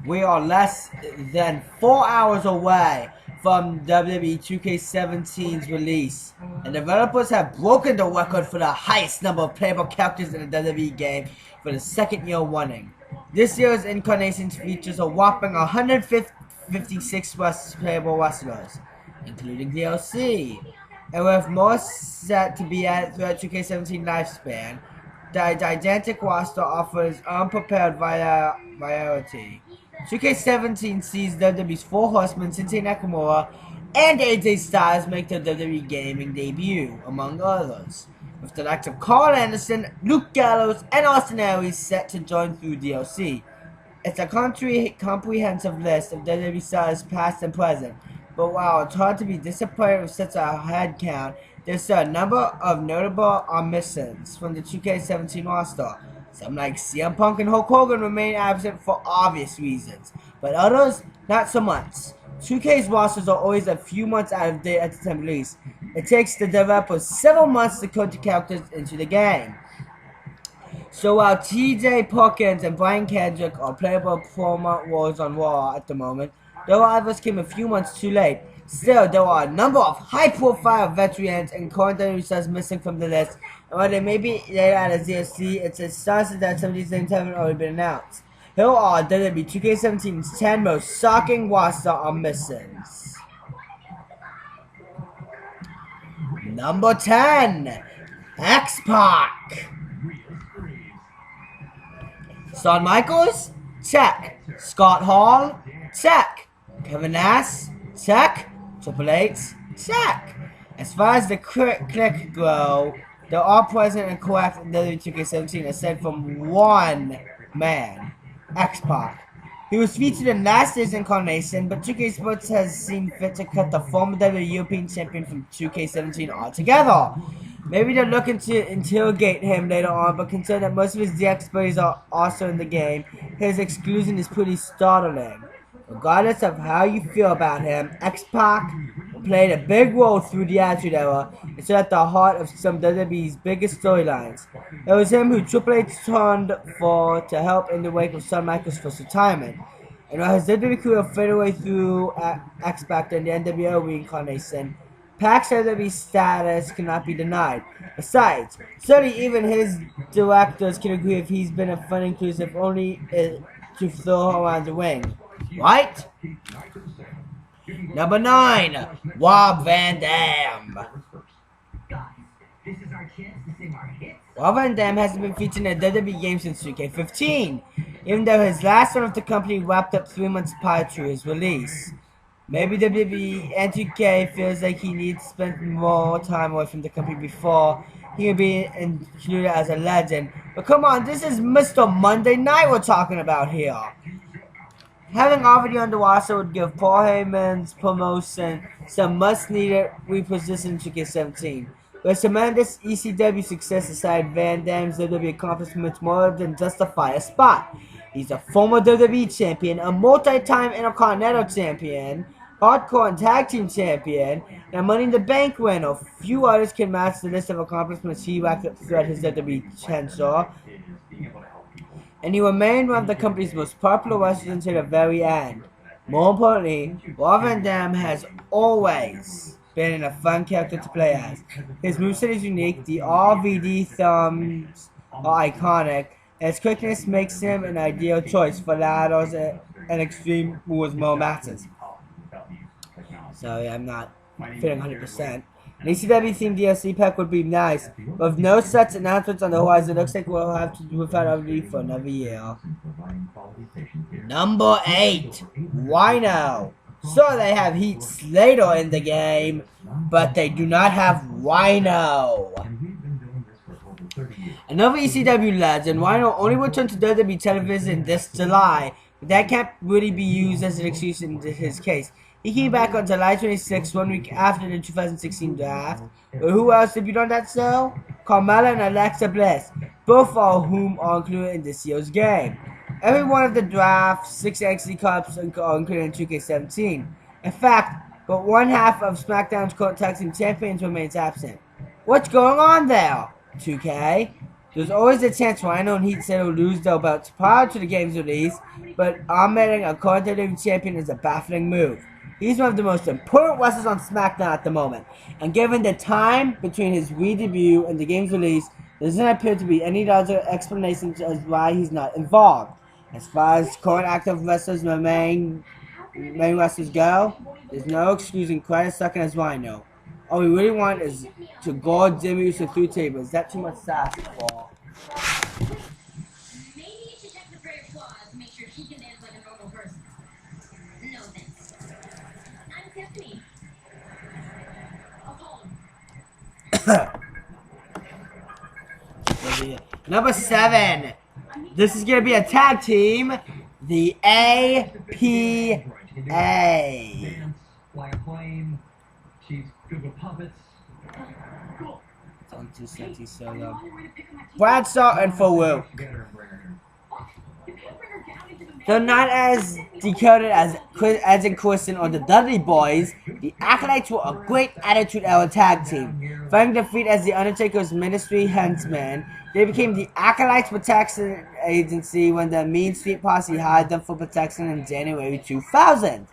We are less than 4 hours away from WWE 2K17's release, and developers have broken the record for the highest number of playable characters in a WWE game for the second year running. This year's incarnation features a whopping 156 playable wrestlers, including DLC, and with more set to be added throughout 2K17 lifespan. The gigantic roster offers unprepared variety. 2K17 sees WWE's Four Horsemen, Shinsuke Nakamura, and AJ Styles make their WWE gaming debut, among others, with the likes of Carl Anderson, Luke Gallows, and Austin Aries set to join through DLC. It's a comprehensive list of WWE stars past and present, but while it's hard to be disappointed with such a head count, there's a number of notable omissions from the 2K17 roster. Some like CM Punk and Hulk Hogan remain absent for obvious reasons, but others not so much. 2K's rosters are always a few months out of date at the time of release. It takes the developers several months to code the characters into the game. So while TJ Perkins and Brian Kendrick are playable promo roles on Raw at the moment, their arrivals came a few months too late. Still, there are a number of high-profile veterans and current WWE stars missing from the list, and while they may be later out as DLC, it's astonishing that some of these names haven't already been announced. Here are WWE 2K17's 10 most shocking roster omissions. Number 10, X-Pac. Shawn Michaels? Check. Scott Hall? Check. Kevin Nash? Check. Triple H? Check. As far as the click go, they're all present and correct in WWE 2K17 aside from one man, X-Pac. He was featured in last year's incarnation, but 2K Sports has seen fit to cut the former WWE European Champion from 2K17 altogether. Maybe they're looking to interrogate him later on, but consider that most of his DX buddies are also in the game, his exclusion is pretty startling. Regardless of how you feel about him, X-Pac played a big role through the Attitude Era and stood at the heart of some of WWE's biggest storylines. It was him who Triple H turned for to help in the wake of Shawn Michaels' first retirement. And while his WWE career faded away through X-Pac and the NWO reincarnation, Pac's WWE status cannot be denied. Besides, certainly even his directors can agree if he's been a fun inclusive only to throw around the ring. Right? Number 9, Rob Van Dam. Rob Van Dam hasn't been featured in a WWE game since 2K15, even though his last run of the company wrapped up 3 months prior to his release. Maybe WWE and 2K feels like he needs to spend more time away from the company before he can be included as a legend. But come on, this is Mr. Monday Night we're talking about here. Having already on the roster would give Paul Heyman's promotion some much-needed repositioning in 2K17. With tremendous ECW success aside, Van Dam's WWE accomplishments more than justify a spot. He's a former WWE champion, a multi-time Intercontinental champion, Hardcore and Tag Team champion, and Money in the Bank winner. Few others can match the list of accomplishments he racked up throughout his WWE tenure. And he remained one of the company's most popular wrestlers until the very end. More importantly, Rob Van Dam has always been a fun character to play as. His moveset is unique, the RVD thumbs are iconic, and his quickness makes him an ideal choice for ladders and Extreme Rules Mode matches. Sorry, I'm not feeling 100%. An ECW themed DLC pack would be nice, but with no such announcements on the horizon, it looks like we'll have to do without RVD for another year. Number 8, Rhino. So they have Heath Slater in the game, but they do not have Rhino. Another ECW legend, Rhino only returned to WWE television this July, but that can't really be used as an excuse in his case. He came back on July 26th, 1 week after the 2016 draft. But who else debuted on that show? Carmella and Alexa Bliss, both of whom are included in this year's game. Every one of the draft's 6 NXT Cups are included in 2K17. In fact, but one half of SmackDown's current tag team champions remains absent. What's going on there, 2K? There's always a chance Rhino and Heat Said will lose their belts prior to the game's release, but arming a current WWE champion is a baffling move. He's one of the most important wrestlers on SmackDown at the moment, and given the time between his re-debut and the game's release, there doesn't appear to be any other explanation as why he's not involved. As far as current active wrestlers and main wrestlers go, there's no excusing credit sucking as Rhino. All we really want is to guard Jimmy Uso through tables. Is that too much sass for? Maybe you should check the prayer clause to make sure she can dance like a normal person. No thanks. I'm Tiffany. Number 7. This is going to be a tag team. The APA. Fly a plane. She's good with puppets. Cool. Bradshaw and Farouk. Though not as decoded as in Christian or the Dudley Boys, the Acolytes were a great Attitude Era tag team. Following defeat as the Undertaker's Ministry henchmen, they became the Acolytes Protection Agency when the Mean Street Posse hired them for protection in January 2000.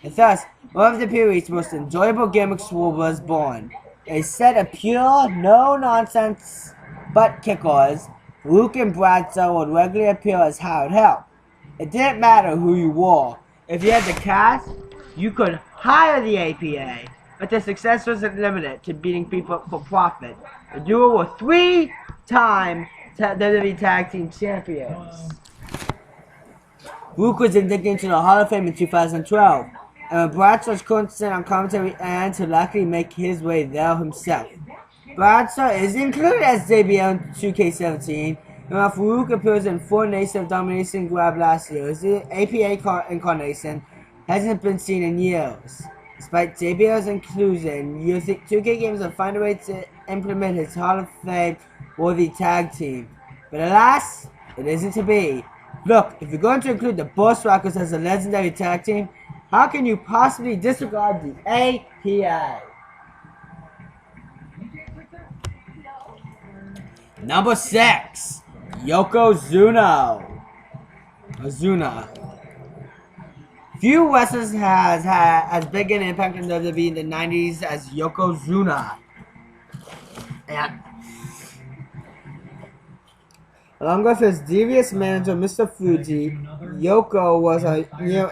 And thus, one of the period's most enjoyable gimmicks was born. A set of pure, no-nonsense butt kickers, Luke and Bradshaw would regularly appear as hired help. It didn't matter who you were. If you had the cash, you could hire the APA, but their success wasn't limited to beating people for profit. The duo were 3-time WWE Tag Team Champions. Luke was inducted into the Hall of Fame in 2012, and Bradshaw's constant on commentary and to luckily make his way there himself. Bradshaw is included as debut in 2K17, and while Farouk appears in 4 Nation of Domination Grab last year, his APA incarnation hasn't been seen in years. Despite JBL's inclusion, you think 2K games will find a way to implement his Hall of Fame worthy tag team. But alas, it isn't to be. Look, if you're going to include the Boss Rockers as a legendary tag team, how can you possibly disregard the APA? Number 6, Yokozuna. Few wrestlers has had as big an impact in WWE in the 90s as Yokozuna. And along with his devious manager, Mr. Fuji, Yoko was a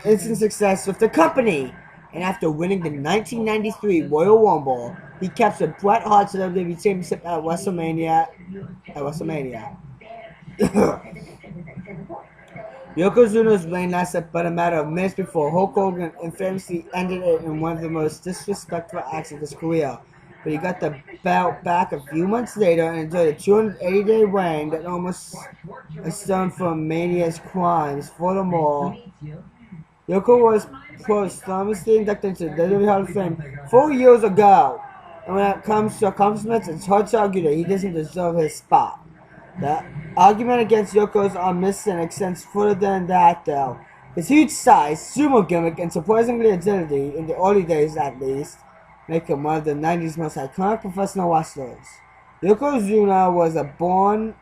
instant success with the company. And after winning the 1993 Royal Rumble, he captured Bret Hart's WWE Championship at WrestleMania. Yokozuna's reign lasted but a matter of minutes before Hulk Hogan infamously ended it in one of the most disrespectful acts of his career. But he got the belt back a few months later and enjoyed a 280-day reign that almost atoned for Mania's crimes. Furthermore, Yoko was posthumously inducted into the WWE Hall of Fame 4 years ago. And when it comes to accomplishments, it's hard to argue that he doesn't deserve his spot. The argument against Yoko's omission extends further than that, though. His huge size, sumo gimmick, and surprisingly agility, in the early days at least, make him one of the 90s most iconic professional wrestlers. Yokozuna was a bona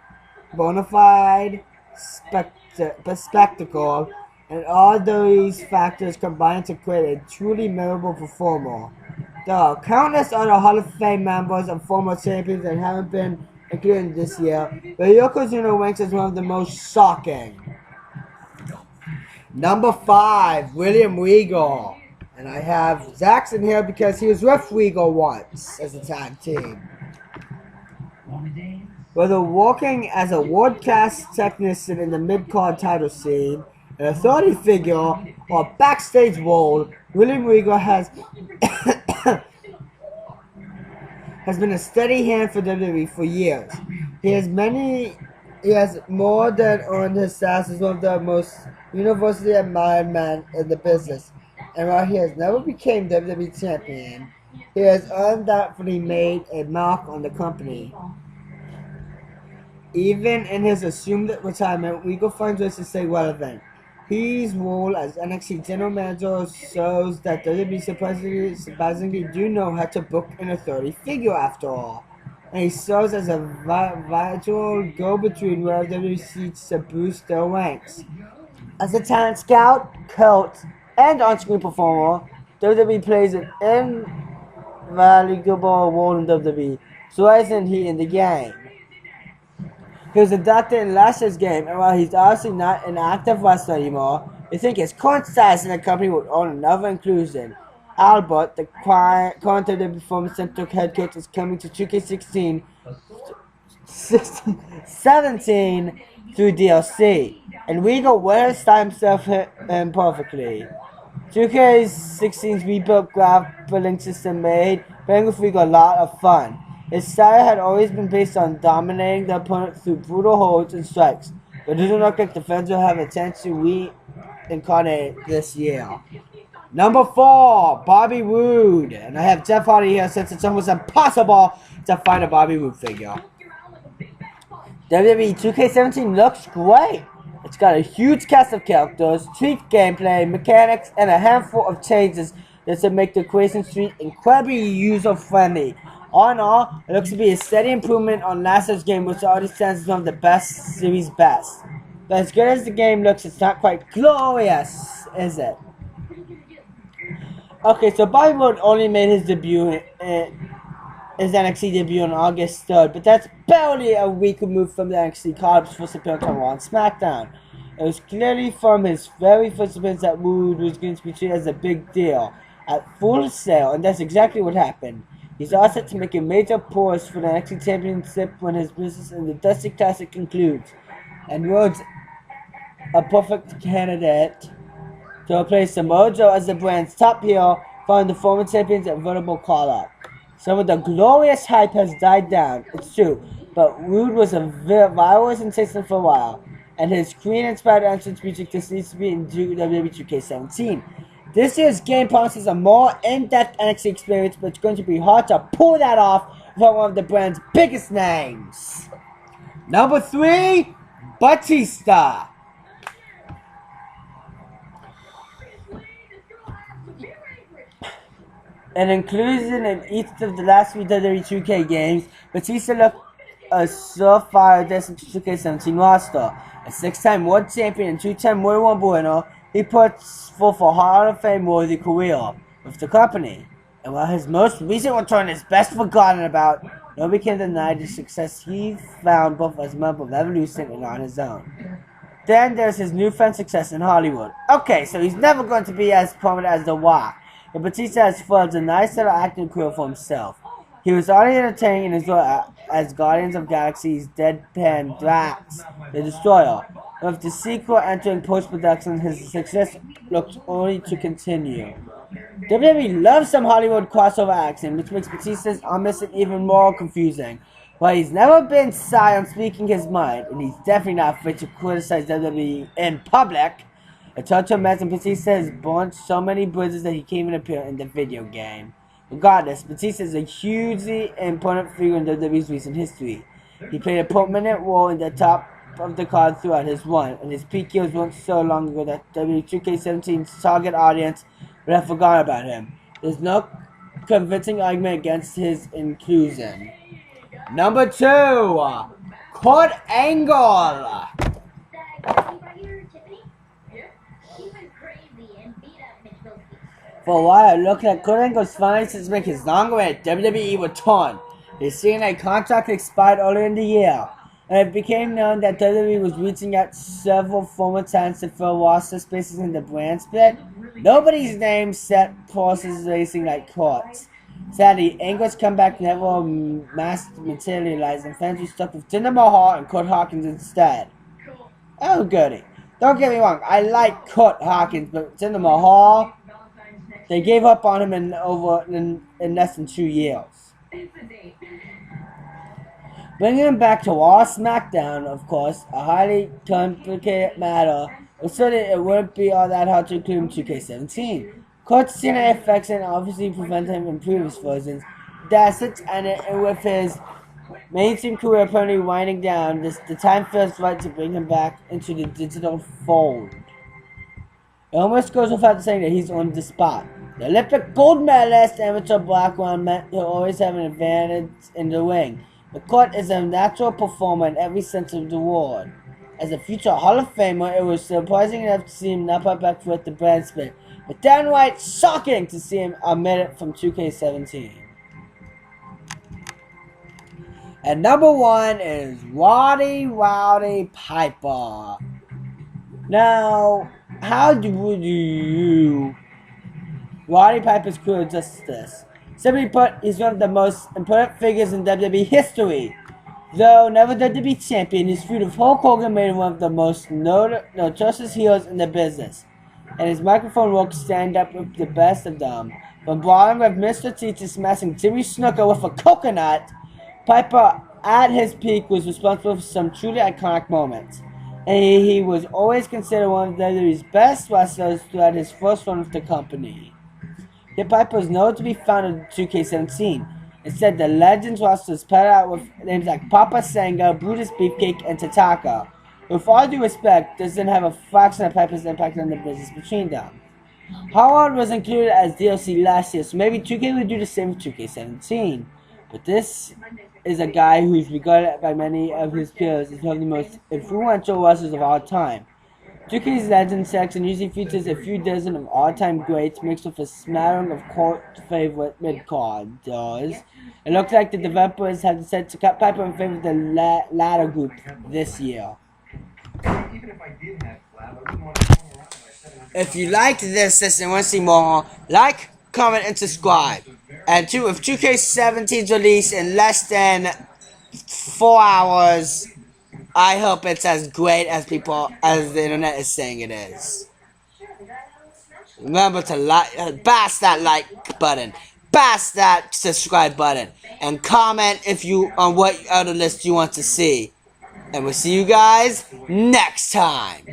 fide spectacle, and all these factors combined to create a truly memorable performer. There are countless other Hall of Fame members and former champions that haven't been included this year, but Yokozuna ranks as one of the most shocking. Number 5, William Regal. And I have Zaxxon here because he was with Regal once as a tag team. Whether working as a broadcast technician in the mid-card title scene, an authority figure, or a backstage role, William Regal has been a steady hand for WWE for years. He has more than earned his status as one of the most universally admired men in the business. And while he has never become WWE champion, he has undoubtedly made a mark on the company. Even in his assumed retirement, Regal finds ways to stay relevant. His role as NXT General Manager shows that WWE surprisingly do know how to book an authority figure after all. and he serves as a vital go-between where WWE seeks to boost their ranks. As a talent scout, coach, and on-screen performer, WWE plays an invaluable role in WWE, so isn't he in the game? He was inducted in last year's game, and while he's obviously not an active wrestler anymore, we think his current status in the company would own another inclusion. Albert, the current WWE Performance Center head coach, is coming to 2K16 17 through DLC, and Regal will style himself in perfectly. 2K16's rebuilt grappling system made playing with Regal a lot of fun. His style had always been based on dominating the opponent through brutal holds and strikes, but it doesn't look like the fans will have a chance to reincarnate this year. Number 4, Bobby Roode. And I have Jeff Hardy here since it's almost impossible to find a Bobby Roode figure. WWE 2K17 looks great. It's got a huge cast of characters, tweaked gameplay, mechanics, and a handful of changes that should make the Creation Street incredibly user-friendly. All in all, it looks to be a steady improvement on last year's game, which already stands as one of the best series best. But as good as the game looks, it's not quite glorious, is it? Okay, so Bobby Roode only made his debut, his NXT debut on August 3rd, but that's barely a week removed from the NXT call-up's first appearance on Raw and SmackDown. It was clearly from his very first appearance that Roode was going to be treated as a big deal at Full Sail, and that's exactly what happened. He's all set to make a major push for the NXT Championship when his business in the Dusty Classic concludes, and Rhodes a perfect candidate to replace Samoa Joe as the brand's top heel following the former champion's inevitable call-up. Some of the glorious hype has died down, it's true, but Roode was a viral sensation for a while, and his Korean-inspired entrance music just needs to be in WWE 2K17. This year's game promises a more in-depth NXT experience, but it's going to be hard to pull that off for one of the brand's biggest names. Number 3, Batista. An inclusion in each of the last 3 WWE 2K games, Batista looked a surefire addition to 2K17 roster. A 6-time world champion and 2-time Royal Rumble winner, he puts forth a Hall of Fame worthy career with the company. And while his most recent return is best forgotten about, nobody can deny the success he found both as a member of Evolution and on his own. Then there's his newfound success in Hollywood. Okay, so he's never going to be as prominent as The Rock, but Batista has forged a nice little acting career for himself. He was already entertaining in his role as Guardians of Galaxy's Deadpan Drax, the Destroyer. With the sequel entering post-production, his success looks only to continue. WWE loves some Hollywood crossover action, which makes Batista's omission even more confusing. While he's never been shy on speaking his mind, and he's definitely not afraid to criticize WWE in public, it's hard to imagine Batista has burnt so many bridges that he can't even appear in the video game. Regardless, Batista is a hugely important figure in WWE's recent history. He played a prominent role in the top of the card throughout his run, and his peak years weren't so long ago that W2K17's target audience would have forgotten about him. There's no convincing argument against his inclusion. Number 2, Kurt Angle. For a while, it looked like Kurt Angle's finances make his long-awaited WWE return. His CNA contract expired earlier in the year, and it became known that WWE was reaching out to several former talents to fill roster spaces in the brand split. Nobody's name set forces racing like Kurt's. Sadly, Angle's comeback never materialized, and fans were stuck with Jinder Mahal and Kurt Hawkins instead. Oh goody. Don't get me wrong, I like Kurt Hawkins, but Jinder Mahal, they gave up on him in less than 2 years. Bringing him back to Raw SmackDown, of course, a highly complicated matter, but certainly it wouldn't be all that hard to include in 2K17. Kurt's CNA affection obviously prevented him in previous versions. That's it, and with his mainstream career apparently winding down, the time feels right to bring him back into the digital fold. It almost goes without saying that he's on the spot. The Olympic gold medalist amateur background meant he'll always have an advantage in the ring. The court is a natural performer in every sense of the word. As a future Hall of Famer, it was surprising enough to see him not put back with the brand split, but downright shocking to see him omit it from 2K17. And number 1 is Rowdy Piper. Now, how would you Roddy Piper's career justice? Simply put, he's one of the most important figures in WWE history. Though never WWE champion, his feud with Hulk Hogan made him one of the most notorious heroes in the business. And his microphone work stand up with the best of them. From brawling with Mr. T to smashing Jimmy Snuka with a coconut, Piper at his peak was responsible for some truly iconic moments. And he was always considered one of WWE's best wrestlers throughout his first run with the company. Yet Piper was nowhere to be found in 2K17. Instead, the Legends roster is paired out with names like Papa Sanga, Brutus Beefcake, and Tataka. With all due respect, this didn't have a fraction of Piper's impact on the business between them. Howard was included as DLC last year, so maybe 2K would do the same with 2K17. But this is a guy who's regarded by many of his peers as one of the most influential wrestlers of all time. 2K's Legend section usually features a few dozen of all-time greats mixed with a smattering of cult-favorite mid-carders. It looks like the developers have decided to cut Piper in favor of the latter group this year. If you liked this and want to see more, like, comment, and subscribe. And with 2K17's release in less than 4 hours, I hope it's as great as the internet is saying it is. Remember to bash that like button, bash that subscribe button, and comment on what other list you want to see. And we'll see you guys next time.